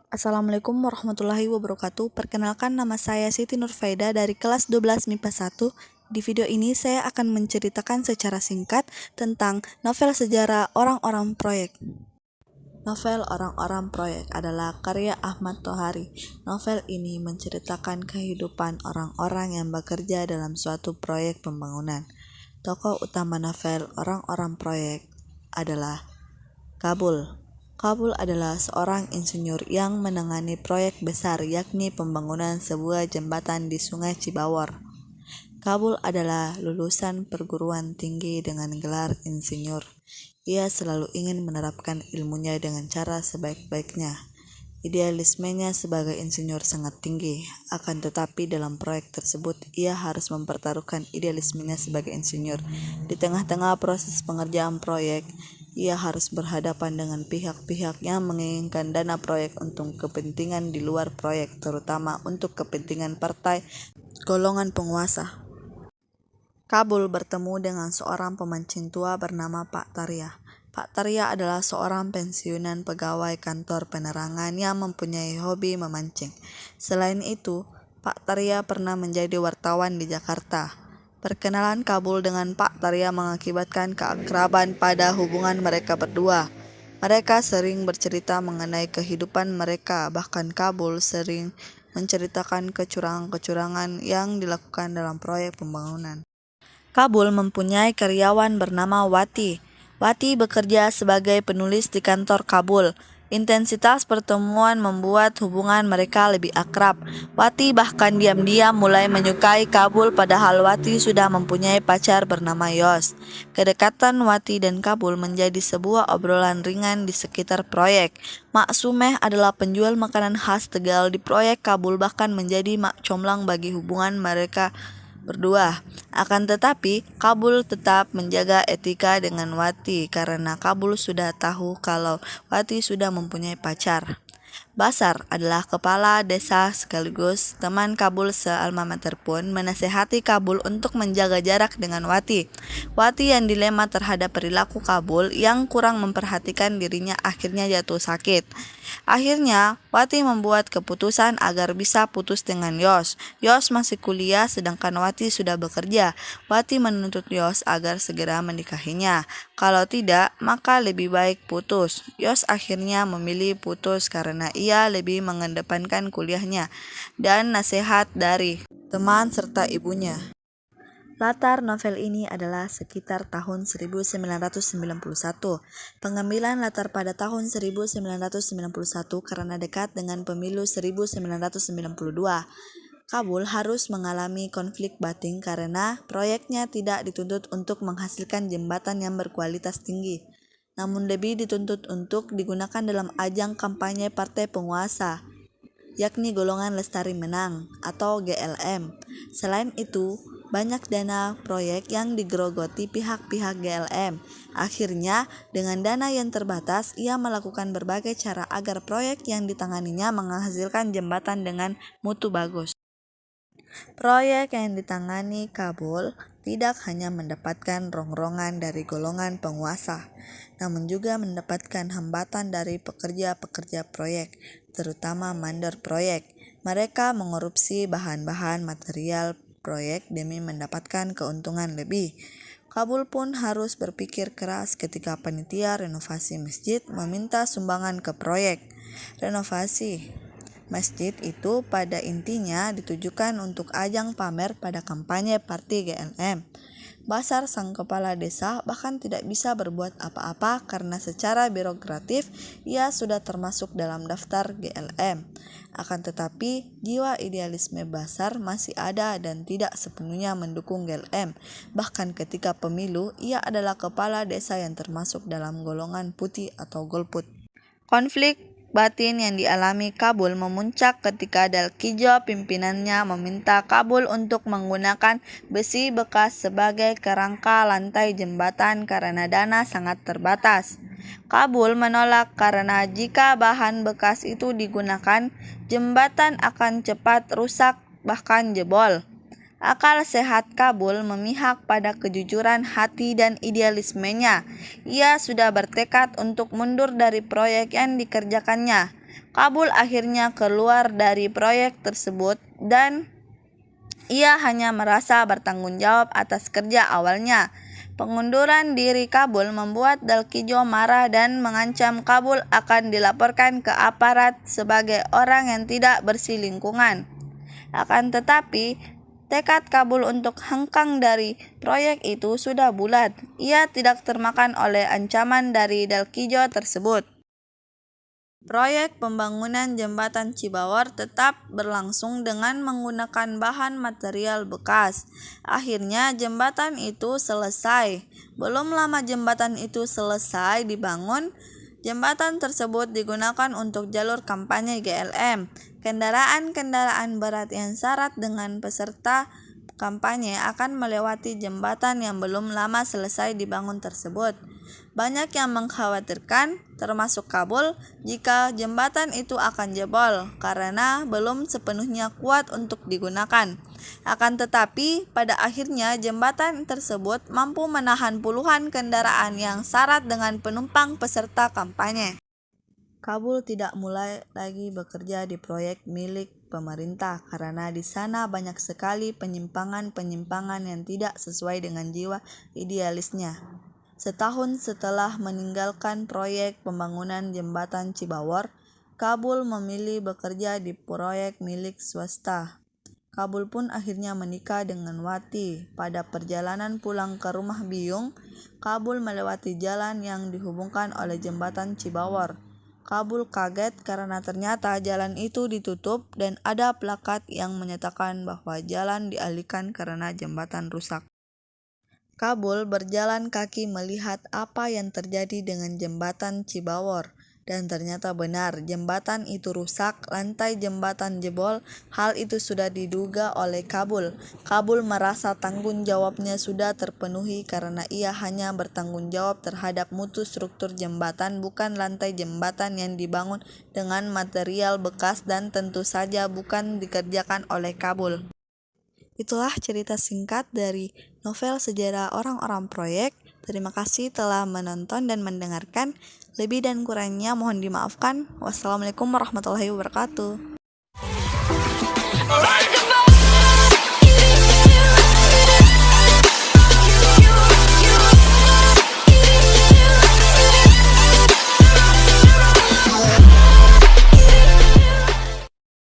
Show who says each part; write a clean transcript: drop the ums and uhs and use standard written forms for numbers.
Speaker 1: Assalamualaikum warahmatullahi wabarakatuh. Perkenalkan, nama saya Siti Nurfaida dari kelas 12 MIPA 1. Di video ini saya akan menceritakan secara singkat tentang novel sejarah Orang-Orang Proyek. Novel Orang-Orang Proyek adalah karya Ahmad Tohari. Novel ini menceritakan kehidupan orang-orang yang bekerja dalam suatu proyek pembangunan. Tokoh utama novel Orang-Orang Proyek adalah Kabul. Kabul adalah seorang insinyur yang menangani proyek besar, yakni pembangunan sebuah jembatan di Sungai Cibawor. Kabul adalah lulusan perguruan tinggi dengan gelar insinyur. Ia selalu ingin menerapkan ilmunya dengan cara sebaik-baiknya. Idealismenya sebagai insinyur sangat tinggi, akan tetapi dalam proyek tersebut ia harus mempertaruhkan idealismenya sebagai insinyur. Di tengah-tengah proses pengerjaan proyek, ia harus berhadapan dengan pihak-pihak yang menginginkan dana proyek untuk kepentingan di luar proyek, terutama untuk kepentingan partai golongan penguasa. Kabul bertemu dengan seorang pemancing tua bernama Pak Tarya. Pak Tarya adalah seorang pensiunan pegawai kantor penerangan yang mempunyai hobi memancing. Selain itu, Pak Tarya pernah menjadi wartawan di Jakarta. Perkenalan Kabul dengan Pak Tarya mengakibatkan keakraban pada hubungan mereka berdua. Mereka sering bercerita mengenai kehidupan mereka, bahkan Kabul sering menceritakan kecurangan-kecurangan yang dilakukan dalam proyek pembangunan. Kabul mempunyai karyawan bernama Wati. Wati bekerja sebagai penulis di kantor Kabul. Intensitas pertemuan membuat hubungan mereka lebih akrab. Wati bahkan diam-diam mulai menyukai Kabul, padahal Wati sudah mempunyai pacar bernama Yos. Kedekatan Wati dan Kabul menjadi sebuah obrolan ringan di sekitar proyek. Mak Sumeh adalah penjual makanan khas Tegal di proyek Kabul, bahkan menjadi mak comblang bagi hubungan mereka berdua. Akan tetapi, Kabul tetap menjaga etika dengan Wati karena Kabul sudah tahu kalau Wati sudah mempunyai pacar. Basar adalah kepala desa sekaligus teman Kabul se-alma mater pun menasehati Kabul untuk menjaga jarak dengan Wati. Wati yang dilema terhadap perilaku Kabul yang kurang memperhatikan dirinya akhirnya jatuh sakit. Akhirnya, Wati membuat keputusan agar bisa putus dengan Yos. Yos masih kuliah sedangkan Wati sudah bekerja. Wati menuntut Yos agar segera menikahinya. Kalau tidak, maka lebih baik putus. Yos akhirnya memilih putus karena ia lebih mengedepankan kuliahnya dan nasihat dari teman serta ibunya. Latar novel ini adalah sekitar tahun 1991. Pengambilan latar pada tahun 1991 karena dekat dengan pemilu 1992. Kabul harus mengalami konflik batin karena proyeknya tidak dituntut untuk menghasilkan jembatan yang berkualitas tinggi, namun lebih dituntut untuk digunakan dalam ajang kampanye partai penguasa, yakni Golongan Lestari Menang atau GLM. Selain itu, banyak dana proyek yang digerogoti pihak-pihak GLM. Akhirnya, dengan dana yang terbatas, ia melakukan berbagai cara agar proyek yang ditanganinya menghasilkan jembatan dengan mutu bagus. Proyek yang ditangani Kabul tidak hanya mendapatkan rongrongan dari golongan penguasa, namun juga mendapatkan hambatan dari pekerja-pekerja proyek, terutama mandor proyek. Mereka mengorupsi bahan-bahan material proyek demi mendapatkan keuntungan lebih. Kabul pun harus berpikir keras ketika panitia renovasi masjid meminta sumbangan ke proyek. Renovasi masjid itu pada intinya ditujukan untuk ajang pamer pada kampanye partai GLM. Basar, sang kepala desa, bahkan tidak bisa berbuat apa-apa karena secara birokratif ia sudah termasuk dalam daftar GLM. Akan tetapi, jiwa idealisme Basar masih ada dan tidak sepenuhnya mendukung GLM. Bahkan ketika pemilu, ia adalah kepala desa yang termasuk dalam golongan putih atau golput. Konflik batin yang dialami Kabul memuncak ketika Dalkijo pimpinannya meminta Kabul untuk menggunakan besi bekas sebagai kerangka lantai jembatan karena dana sangat terbatas. Kabul menolak karena jika bahan bekas itu digunakan, jembatan akan cepat rusak bahkan jebol. Akal sehat Kabul memihak pada kejujuran hati dan idealismenya. Ia sudah bertekad untuk mundur dari proyek yang dikerjakannya. Kabul akhirnya keluar dari proyek tersebut dan ia hanya merasa bertanggung jawab atas kerja awalnya. Pengunduran diri Kabul membuat Dalkijo marah dan mengancam Kabul akan dilaporkan ke aparat sebagai orang yang tidak bersih lingkungan. Akan tetapi, tekad Kabul untuk hengkang dari proyek itu sudah bulat. Ia tidak termakan oleh ancaman dari Dalkijo tersebut. Proyek pembangunan jembatan Cibawar tetap berlangsung dengan menggunakan bahan material bekas. Akhirnya jembatan itu selesai. Belum lama jembatan itu selesai dibangun, jembatan tersebut digunakan untuk jalur kampanye GLM. Kendaraan-kendaraan berat yang syarat dengan peserta kampanye akan melewati jembatan yang belum lama selesai dibangun tersebut. Banyak yang mengkhawatirkan, termasuk Kabul, jika jembatan itu akan jebol karena belum sepenuhnya kuat untuk digunakan. Akan tetapi, pada akhirnya jembatan tersebut mampu menahan puluhan kendaraan yang syarat dengan penumpang peserta kampanye. Kabul tidak mulai lagi bekerja di proyek milik pemerintah karena di sana banyak sekali penyimpangan-penyimpangan yang tidak sesuai dengan jiwa idealisnya. Setahun setelah meninggalkan proyek pembangunan jembatan Cibawar, Kabul memilih bekerja di proyek milik swasta. Kabul pun akhirnya menikah dengan Wati. Pada perjalanan pulang ke rumah Biyung, Kabul melewati jalan yang dihubungkan oleh jembatan Cibawar. Kabul kaget karena ternyata jalan itu ditutup dan ada plakat yang menyatakan bahwa jalan dialihkan karena jembatan rusak. Kabul berjalan kaki melihat apa yang terjadi dengan jembatan Cibawar, dan ternyata benar, jembatan itu rusak, lantai jembatan jebol. Hal itu sudah diduga oleh Kabul. Kabul merasa tanggung jawabnya sudah terpenuhi karena ia hanya bertanggung jawab terhadap mutu struktur jembatan, bukan lantai jembatan yang dibangun dengan material bekas dan tentu saja bukan dikerjakan oleh Kabul. Itulah cerita singkat dari novel sejarah orang-orang proyek. Terima kasih telah menonton dan mendengarkan. Lebih dan kurangnya mohon dimaafkan. Wassalamualaikum warahmatullahi wabarakatuh.